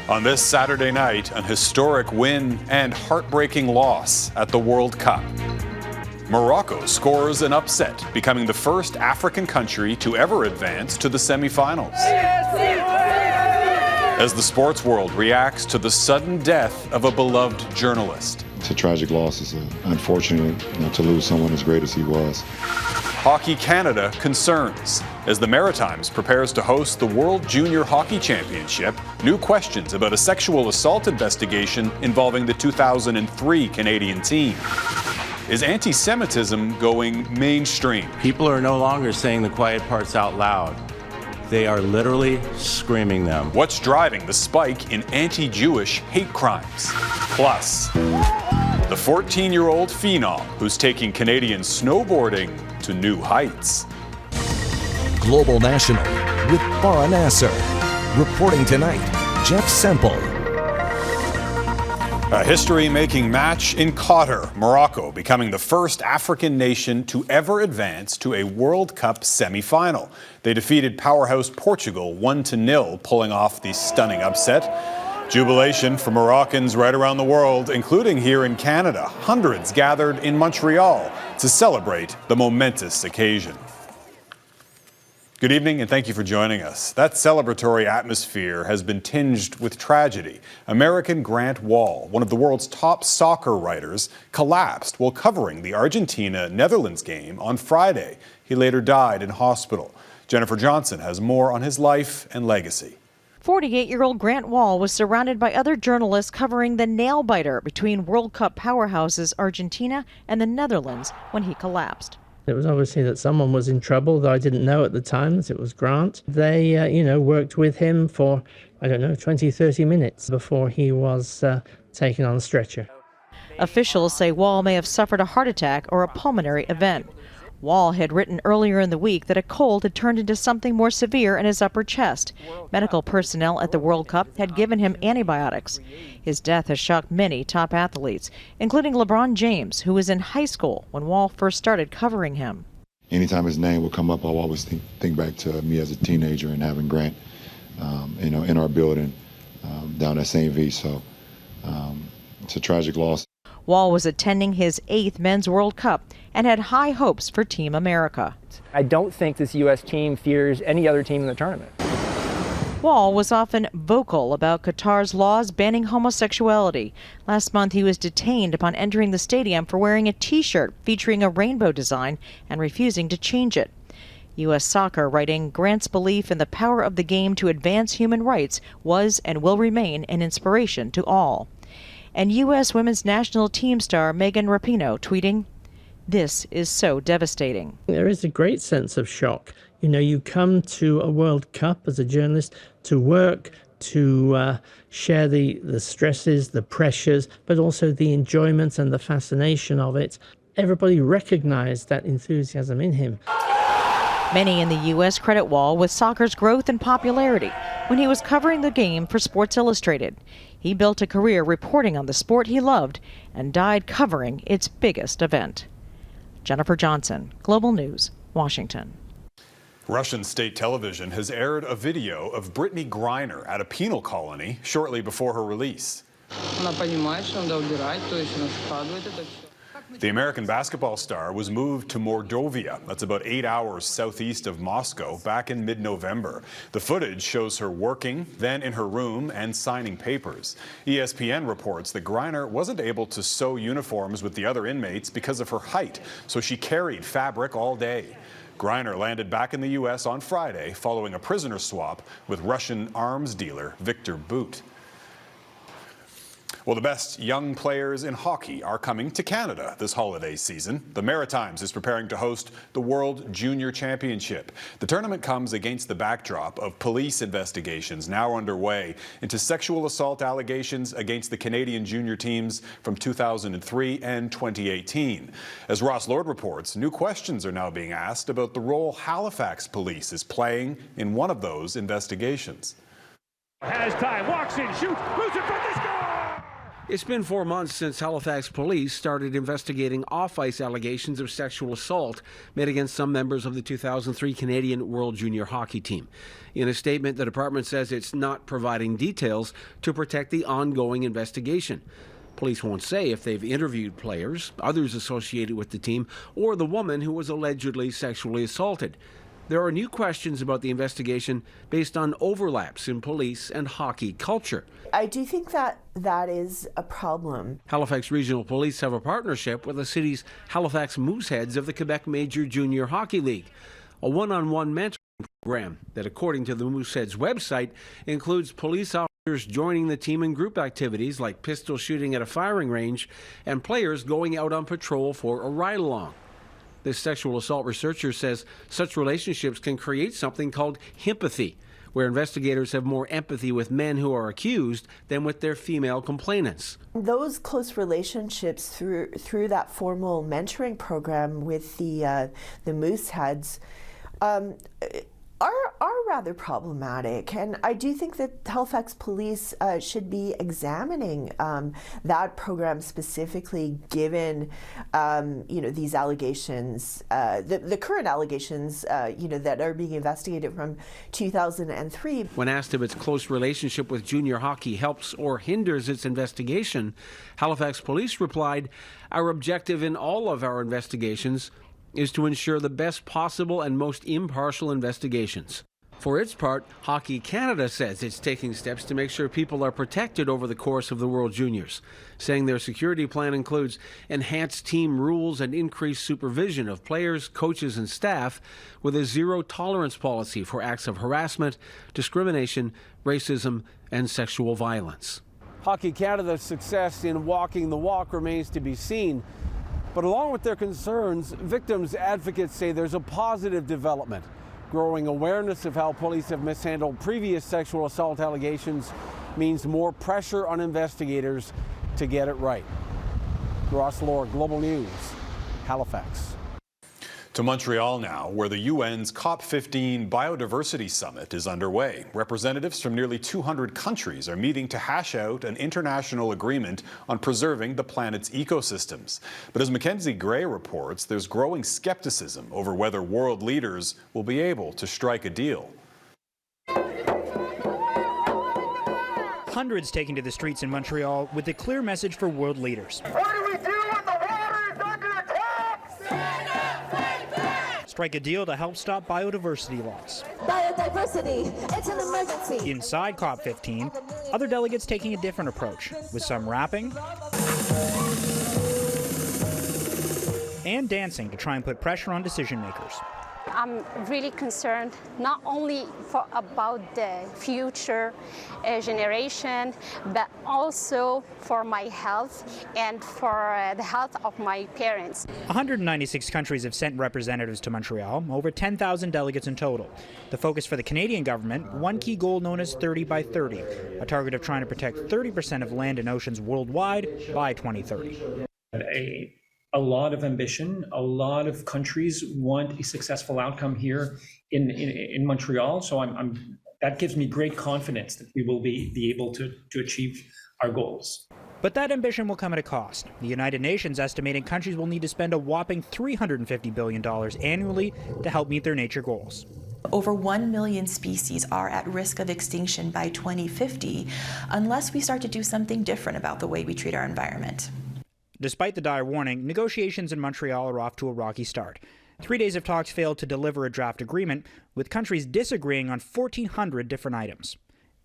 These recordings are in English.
On this Saturday night, an historic win and heartbreaking loss at the World Cup. Morocco scores an upset, becoming the first African country to ever advance to the semifinals. As the sports world reacts to the sudden death of a beloved journalist. It's a tragic loss. It's unfortunate to lose someone as great as he was. Hockey Canada concerns. As the Maritimes prepares to host the World Junior Hockey Championship, new questions about a sexual assault investigation involving the 2003 Canadian team. Is anti-Semitism going mainstream? People are no longer saying the quiet parts out loud. They are literally screaming them. What's driving the spike in anti-Jewish hate crimes? Plus, the 14-year-old phenom who's taking Canadian snowboarding to new heights. Global National with Farah Nasser. Reporting tonight, Jeff Semple. A history-making match in Qatar, Morocco, becoming the first African nation to ever advance to a World Cup semi-final. They defeated powerhouse Portugal 1-0, pulling off the stunning upset. Jubilation for Moroccans right around the world, including here in Canada. Hundreds gathered in Montreal to celebrate the momentous occasion. Good evening and thank you for joining us. That celebratory atmosphere has been tinged with tragedy. American Grant Wahl, one of the world's top soccer writers, collapsed while covering the Argentina and Netherlands game on Friday. He later died in hospital. Jennifer Johnson has more on his life and legacy. 48-year-old Grant Wahl was surrounded by other journalists covering the nail-biter between World Cup powerhouses Argentina and the Netherlands when he collapsed. It was obviously that someone was in trouble, though I didn't know at the time that it was Grant. They, worked with him for, 20, 30 minutes before he was taken on a stretcher. Officials say Wahl may have suffered a heart attack or a pulmonary event. Wahl had written earlier in the week that a cold had turned into something more severe in his upper chest. Medical personnel at the World Cup had given him antibiotics. His death has shocked many top athletes, including LeBron James, who was in high school when Wahl first started covering him. Anytime his name will come up, I'll always think back to me as a teenager and having Grant, in our building down at St. V. So it's a tragic loss. Wahl was attending his 8th Men's World Cup and had high hopes for Team America. I don't think this U.S. team fears any other team in the tournament. Wahl was often vocal about Qatar's laws banning homosexuality. Last month, he was detained upon entering the stadium for wearing a T-shirt featuring a rainbow design and refusing to change it. U.S. Soccer writing, Grant's belief in the power of the game to advance human rights was and will remain an inspiration to all. And U.S. women's national team star Megan Rapinoe tweeting, "This is so devastating." There is a great sense of shock. You come to a World Cup as a journalist to work, to share the stresses, the pressures, but also the enjoyment and the fascination of it. Everybody recognized that enthusiasm in him. Many in the U.S. credit Wahl with soccer's growth and popularity when he was covering the game for Sports Illustrated. He built a career reporting on the sport he loved and died covering its biggest event. Jennifer Johnson, Global News, Washington. Russian state television has aired a video of Brittney Griner at a penal colony shortly before her release. The American basketball star was moved to Mordovia, that's about 8 hours southeast of Moscow, back in mid-November. The footage shows her working, then in her room, and signing papers. ESPN reports that Griner wasn't able to sew uniforms with the other inmates because of her height, so she carried fabric all day. Griner landed back in the U.S. on Friday following a prisoner swap with Russian arms dealer Victor Bout. Well, the best young players in hockey are coming to Canada this holiday season. The Maritimes is preparing to host the World Junior Championship. The tournament comes against the backdrop of police investigations now underway into sexual assault allegations against the Canadian junior teams from 2003 and 2018. As Ross Lord reports, new questions are now being asked about the role Halifax police is playing in one of those investigations. Has time, walks in, shoots, moves in front, they score! It's been 4 months since Halifax police started investigating off-ice allegations of sexual assault made against some members of the 2003 Canadian World Junior Hockey team. In a statement, the department says it's not providing details to protect the ongoing investigation. Police won't say if they've interviewed players, others associated with the team, or the woman who was allegedly sexually assaulted. There are new questions about the investigation based on overlaps in police and hockey culture. I do think that is a problem. Halifax Regional Police have a partnership with the city's Halifax Mooseheads of the Quebec Major Junior Hockey League, a one-on-one mentoring program that, according to the Mooseheads website, includes police officers joining the team in group activities like pistol shooting at a firing range and players going out on patrol for a ride-along. This sexual assault researcher says such relationships can create something called himpathy, where investigators have more empathy with men who are accused than with their female complainants. Those close relationships through that formal mentoring program with the Mooseheads are rather problematic, and I do think that Halifax police should be examining that program specifically, given these allegations, the current allegations that are being investigated from 2003. When asked if its close relationship with junior hockey helps or hinders its investigation, Halifax police replied, "Our objective in all of our investigations is to ensure the best possible and most impartial investigations." For its part, Hockey Canada says it's taking steps to make sure people are protected over the course of the World Juniors, saying their security plan includes enhanced team rules and increased supervision of players, coaches and staff, with a zero-tolerance policy for acts of harassment, discrimination, racism and sexual violence. Hockey Canada's success in walking the walk remains to be seen. But along with their concerns, victims' advocates say there's a positive development. Growing awareness of how police have mishandled previous sexual assault allegations means more pressure on investigators to get it right. Ross Lohr, Global News, Halifax. To Montreal now, where the UN's COP15 Biodiversity Summit is underway. Representatives from nearly 200 countries are meeting to hash out an international agreement on preserving the planet's ecosystems. But as Mackenzie reports, there's growing skepticism over whether world leaders will be able to strike a deal. Hundreds taking to the streets in Montreal with a clear message for world leaders. What do we do when the water is under attack? Strike a deal to help stop biodiversity loss. Biodiversity, it's an emergency. Inside COP15, other delegates taking a different approach, with some rapping and dancing to try and put pressure on decision makers. I'm really concerned not only about the future generation, but also for my health and for the health of my parents. 196 countries have sent representatives to Montreal, over 10,000 delegates in total. The focus for the Canadian government, one key goal known as 30 by 30, a target of trying to protect 30% of land and oceans worldwide by 2030. A lot of ambition. A lot of countries want a successful outcome here in Montreal. So that gives me great confidence that we will be able to achieve our goals. But that ambition will come at a cost. The United Nations estimating countries will need to spend a whopping $350 billion annually to help meet their nature goals. Over 1 million species are at risk of extinction by 2050 unless we start to do something different about the way we treat our environment. Despite the dire warning, negotiations in Montreal are off to a rocky start. 3 days of talks failed to deliver a draft agreement, with countries disagreeing on 1,400 different items.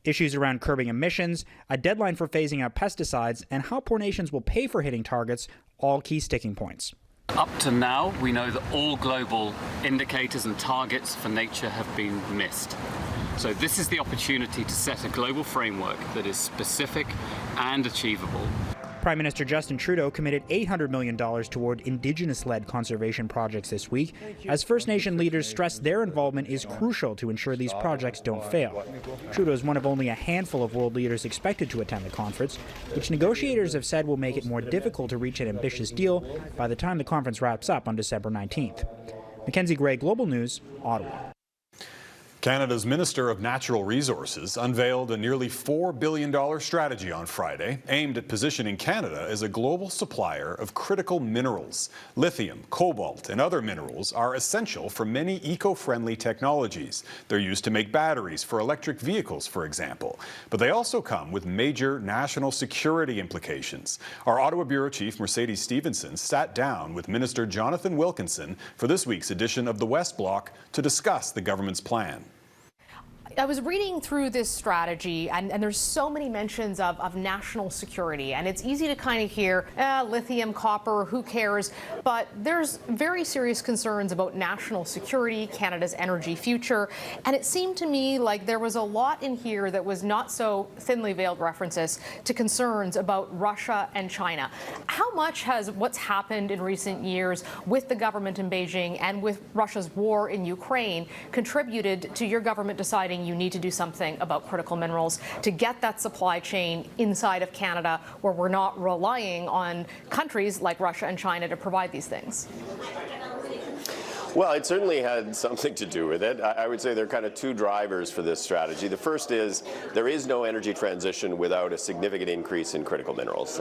Issues around curbing emissions, a deadline for phasing out pesticides, and how poor nations will pay for hitting targets, all key sticking points. Up to now, we know that all global indicators and targets for nature have been missed. So this is the opportunity to set a global framework that is specific and achievable. Prime Minister Justin Trudeau committed $800 million toward Indigenous-led conservation projects this week, as First Nation leaders stress their involvement is crucial to ensure these projects don't fail. Trudeau is one of only a handful of world leaders expected to attend the conference, which negotiators have said will make it more difficult to reach an ambitious deal by the time the conference wraps up on December 19th. Mackenzie Gray, Global News, Ottawa. Canada's Minister of Natural Resources unveiled a nearly $4 billion strategy on Friday aimed at positioning Canada as a global supplier of critical minerals. Lithium, cobalt, and other minerals are essential for many eco-friendly technologies. They're used to make batteries for electric vehicles, for example. But they also come with major national security implications. Our Ottawa Bureau Chief Mercedes Stevenson sat down with Minister Jonathan Wilkinson for this week's edition of the West Block to discuss the government's plan. I was reading through this strategy, and there's so many mentions of national security, and it's easy to kind of hear lithium, copper, who cares? But there's very serious concerns about national security, Canada's energy future, and it seemed to me like there was a lot in here that was not so thinly veiled references to concerns about Russia and China. How much has what's happened in recent years with the government in Beijing and with Russia's war in Ukraine contributed to your government deciding you need to do something about critical minerals to get that supply chain inside of Canada where we're not relying on countries like Russia and China to provide these things? Well, it certainly had something to do with it. I would say there are kind of two drivers for this strategy. The first is there is no energy transition without a significant increase in critical minerals.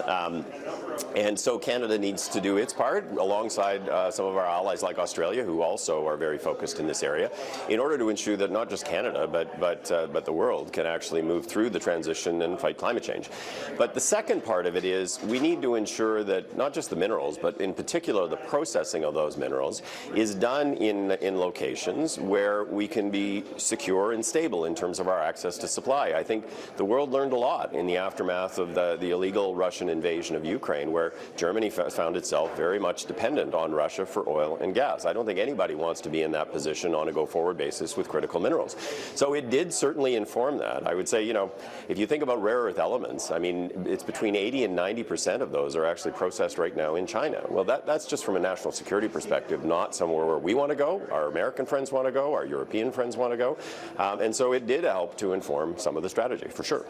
And so Canada needs to do its part alongside some of our allies like Australia, who also are very focused in this area, in order to ensure that not just Canada, but the world can actually move through the transition and fight climate change. But the second part of it is we need to ensure that not just the minerals, but in particular the processing of those minerals is done in locations where we can be secure and stable in terms of our access to supply. I think the world learned a lot in the aftermath of the illegal Russian invasion of Ukraine, where Germany found itself very much dependent on Russia for oil and gas. I don't think anybody wants to be in that position on a go-forward basis with critical minerals. So it did certainly inform that. I would say, you know, if you think about rare earth elements, I mean, it's between 80 and 90% of those are actually processed right now in China. Well, that's just from a national security perspective, not somewhere where we want to go, our American friends want to go, our European friends want to go. And so it did help to inform some of the strategy, for sure.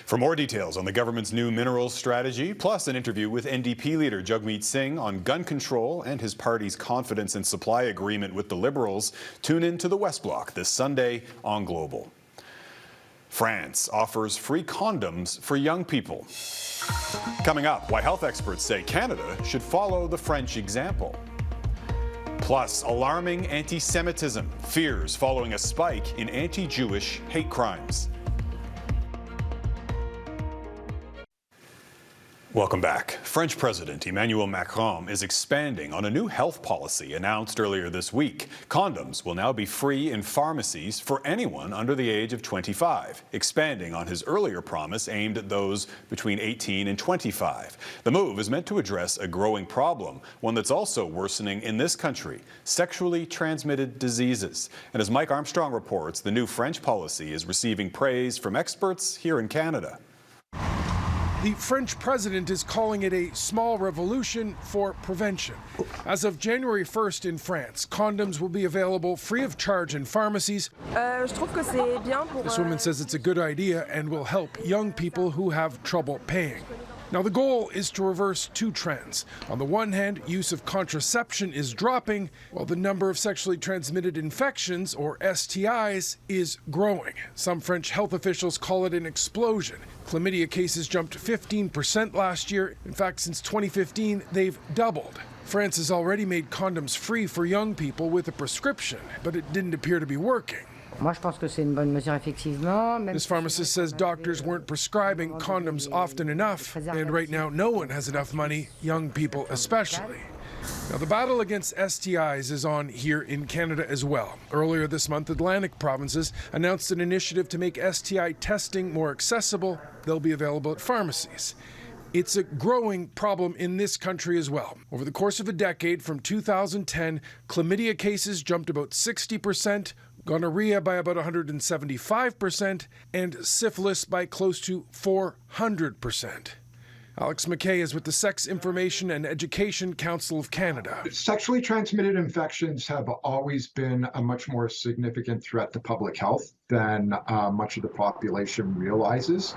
For more details on the government's new minerals strategy, plus an interview with NDP leader Jagmeet Singh on gun control and his party's confidence and supply agreement with the Liberals, tune in to the West Block this Sunday on Global. France offers free condoms for young people. Coming up, why health experts say Canada should follow the French example. Plus, alarming anti-Semitism, fears following a spike in anti-Jewish hate crimes. Welcome back. French President Emmanuel Macron is expanding on a new health policy announced earlier this week. Condoms will now be free in pharmacies for anyone under the age of 25, expanding on his earlier promise aimed at those between 18 and 25. The move is meant to address a growing problem, one that's also worsening in this country, sexually transmitted diseases. And as Mike Armstrong reports, the new French policy is receiving praise from experts here in Canada. The French president is calling it a small revolution for prevention. As of January 1st in France, condoms will be available free of charge in pharmacies. This woman says it's a good idea and will help young people who have trouble paying. Now, the goal is to reverse two trends. On the one hand, use of contraception is dropping, while the number of sexually transmitted infections, or STIs, is growing. Some French health officials call it an explosion. Chlamydia cases jumped 15% last year. In fact, since 2015, they've doubled. France has already made condoms free for young people with a prescription, but it didn't appear to be working. This pharmacist says doctors weren't prescribing condoms often enough, and right now no one has enough money, young people especially. Now, the battle against STIs is on here in Canada as well. Earlier this month, Atlantic provinces announced an initiative to make STI testing more accessible. They'll be available at pharmacies. It's a growing problem in this country as well. Over the course of a decade, from 2010, chlamydia cases jumped about 60%, gonorrhea by about 175%, and syphilis by close to 400%. Alex McKay is with the Sex Information and Education Council of Canada. Sexually transmitted infections have always been a much more significant threat to public health than much of the population realizes.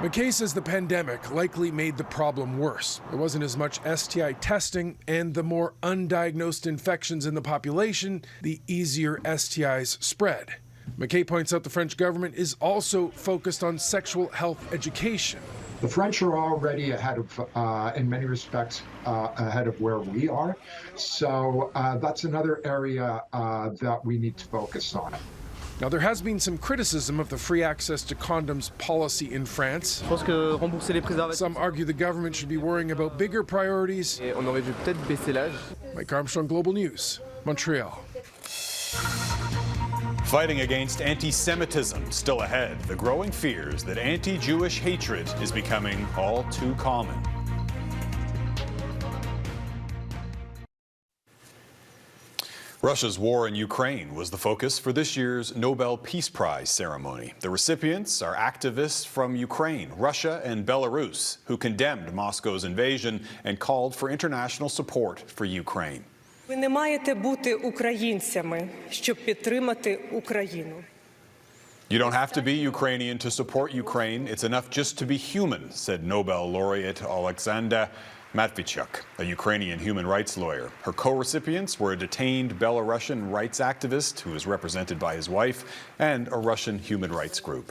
McKay says the pandemic likely made the problem worse. There wasn't as much STI testing, and the more undiagnosed infections in the population, the easier STIs spread. McKay points out the French government is also focused on sexual health education. The French are already ahead of, in many respects, ahead of where we are. So that's another area that we need to focus on. Now, there has been some criticism of the free access to condoms policy in France. Some argue the government should be worrying about bigger priorities. Mike Armstrong, Global News, Montreal. Fighting against anti-Semitism still ahead. The growing fears that anti-Jewish hatred is becoming all too common. Russia's war in Ukraine was the focus for this year's Nobel Peace Prize ceremony. The recipients are activists from Ukraine, Russia, and Belarus who condemned Moscow's invasion and called for international support for Ukraine. Ви не маєте бути українцями, щоб підтримати Україну. You don't have to be Ukrainian to support Ukraine. It's enough just to be human, said Nobel laureate Alexander Matvichuk, a Ukrainian human rights lawyer. Her co-recipients were a detained Belarusian rights activist who is represented by his wife and a Russian human rights group.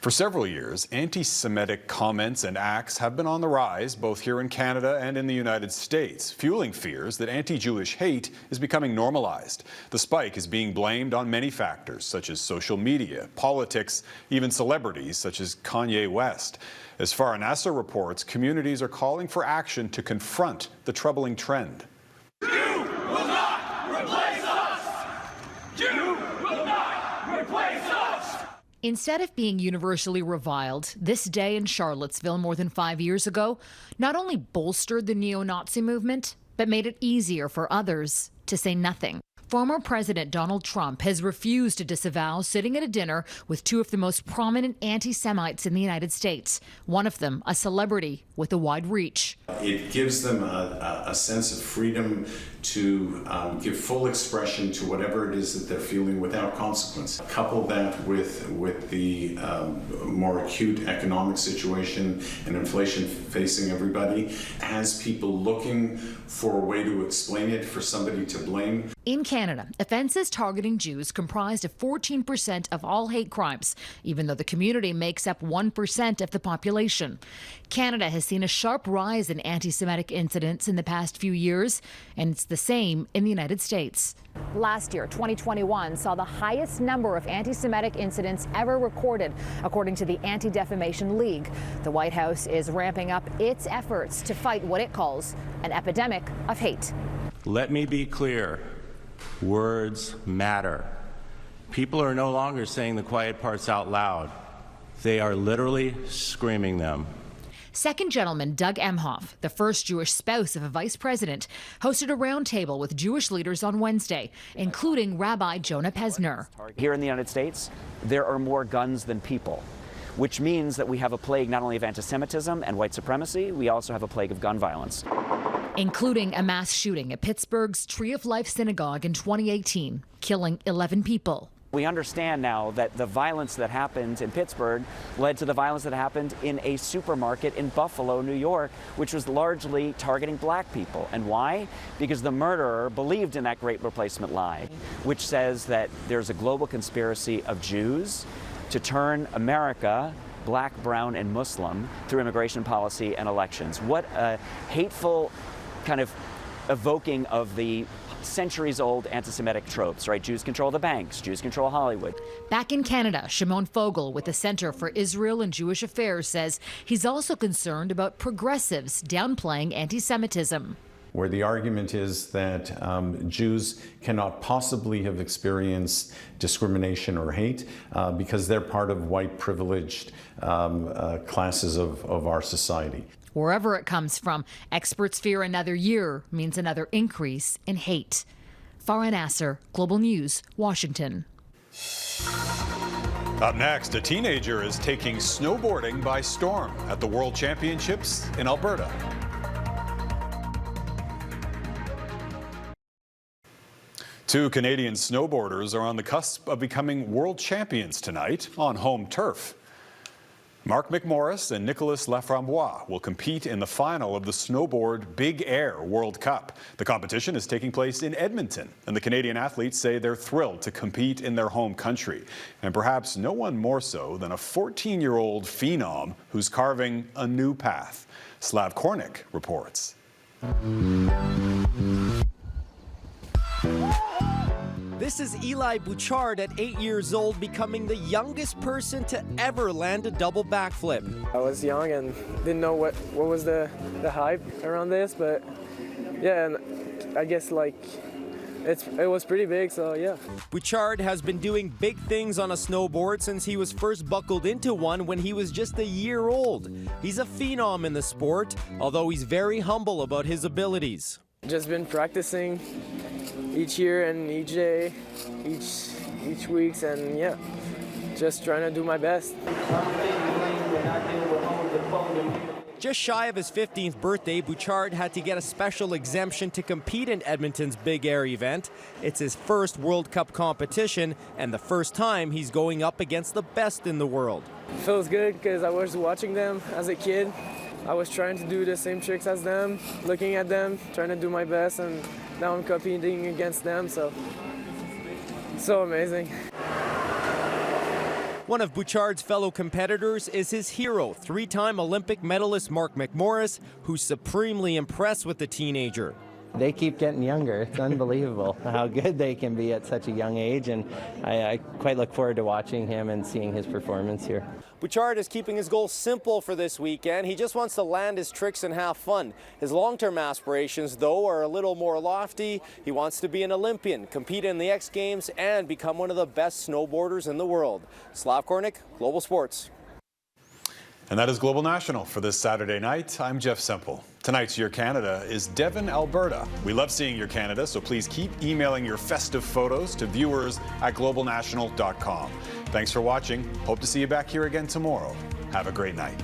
For several years, anti-Semitic comments and acts have been on the rise, both here in Canada and in the United States, fueling fears that anti-Jewish hate is becoming normalized. The spike is being blamed on many factors, such as social media, politics, even celebrities such as Kanye West. As Farah Nasser reports, communities are calling for action to confront the troubling trend. You will not replace us! You will not replace us! Instead of being universally reviled, this day in Charlottesville more than 5 years ago not only bolstered the neo-Nazi movement, but made it easier for others to say nothing. Former President Donald Trump has refused to disavow sitting at a dinner with two of the most prominent anti-Semites in the United States, one of them a celebrity with a wide reach. It gives them a sense of freedom to give full expression to whatever it is that they're feeling without consequence. Couple that with the more acute economic situation and inflation facing everybody, has people looking for a way to explain it, for somebody to blame. In Canada, offences targeting Jews comprised of 14% of all hate crimes, even though the community makes up 1% of the population. Canada has seen a sharp rise in anti-Semitic incidents in the past few years, and it's the same in the United States. Last year, 2021, saw the highest number of anti-Semitic incidents ever recorded, according to the Anti-Defamation League. The White House is ramping up its efforts to fight what it calls an epidemic of hate. Let me be clear. Words matter. People are no longer saying the quiet parts out loud. They are literally screaming them. Second Gentleman Doug Emhoff, the first Jewish spouse of a vice president, hosted a roundtable with Jewish leaders on Wednesday, including Rabbi Jonah Pesner. Here in the United States, there are more guns than people, which means that we have a plague not only of anti-Semitism and white supremacy, we also have a plague of gun violence. Including a mass shooting at Pittsburgh's Tree of Life Synagogue in 2018, killing 11 people. We understand now that the violence that happened in Pittsburgh led to the violence that happened in a supermarket in Buffalo, New York, which was largely targeting black people. And why? Because the murderer believed in that great replacement lie, which says that there's a global conspiracy of Jews to turn America black, brown, and Muslim through immigration policy and elections. What a hateful kind of evoking of the centuries-old anti-Semitic tropes, right? Jews control the banks, Jews control Hollywood. Back in Canada, Shimon Fogel with the Center for Israel and Jewish Affairs says he's also concerned about progressives downplaying anti-Semitism. Where the argument is that Jews cannot possibly have experienced discrimination or hate because they're part of white privileged classes of our society. Wherever it comes from, experts fear another year means another increase in hate. Farah Nasser, Global News, Washington. Up next, a teenager is taking snowboarding by storm at the World Championships in Alberta. Two Canadian snowboarders are on the cusp of becoming world champions tonight on home turf. Mark McMorris and Nicolas Laframboise will compete in the final of the Snowboard Big Air World Cup. The competition is taking place in Edmonton, and the Canadian athletes say they're thrilled to compete in their home country. And perhaps no one more so than a 14-year-old phenom who's carving a new path. Slav Kornick reports. This is Eli Bouchard at 8 years old, becoming the youngest person to ever land a double backflip. I was young and didn't know what was the hype around this, but yeah, and I guess like it was pretty big, so yeah. Bouchard has been doing big things on a snowboard since he was first buckled into one when he was just a year old. He's a phenom in the sport, although he's very humble about his abilities. Just been practicing each year and each day, each weeks, and yeah, just trying to do my best. Just shy of his 15th birthday, Bouchard had to get a special exemption to compete in Edmonton's Big Air event. It's his first World Cup competition and the first time he's going up against the best in the world. It feels good because I was watching them as a kid. I was trying to do the same tricks as them, looking at them, trying to do my best, and now I'm competing against them, so amazing. One of Bouchard's fellow competitors is his hero, three-time Olympic medalist Mark McMorris, who's supremely impressed with the teenager. They keep getting younger. It's unbelievable how good they can be at such a young age, and I quite look forward to watching him and seeing his performance here. Bouchard is keeping his goals simple for this weekend. He just wants to land his tricks and have fun. His long-term aspirations, though, are a little more lofty. He wants to be an Olympian, compete in the X Games, and become one of the best snowboarders in the world. Slav Kornick, Global Sports. And that is Global National for this Saturday night. I'm Jeff Semple. Tonight's Your Canada is Devon, Alberta. We love seeing your Canada, so please keep emailing your festive photos to viewers@globalnational.com. Thanks for watching. Hope to see you back here again tomorrow. Have a great night.